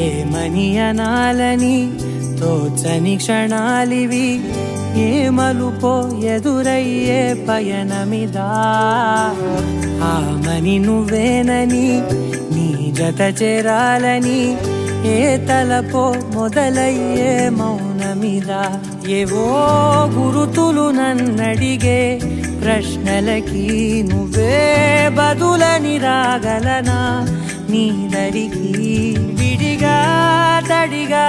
ఏమని అనాలని తోచని క్షణాలివి, ఏ మలుపో ఎదురయ్యే పయనమిదా. ఆమని నువ్వేనని నీ జత చేరాలని, ఏ తలపో మొదలయ్యే మౌనమిదా. ఏవో గురుతులు నన్నడిగే ప్రశ్నలకి నువ్వే బదులని రాగలనా నీ దరికి. విడిగా తడిగా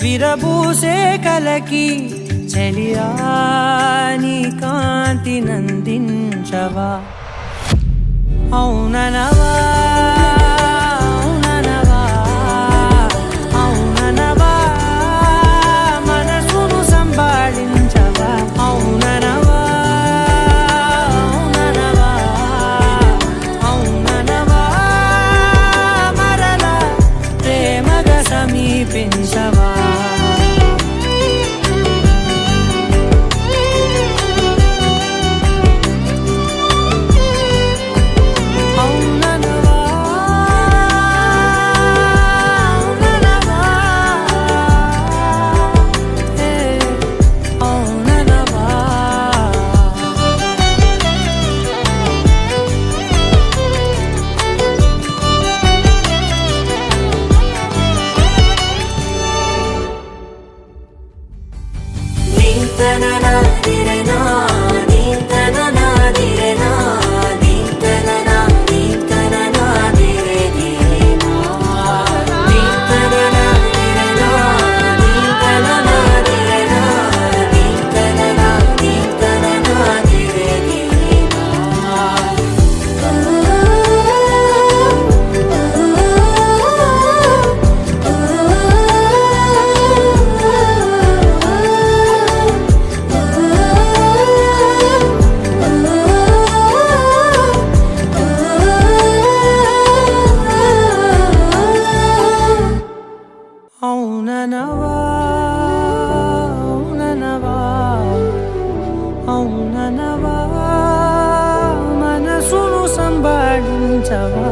విరబూసే కలకి చెలియా నీ కాంతి నందించవా. అవుననవా అవుననవా అవుననవా మనసును సంభాళించవా. అవుననవా అవుననవా అవుననవా మరలా ప్రేమగా సమీపించవా. అవుననవా అవుననవా అవుననవా మనసును సంభాళించవా.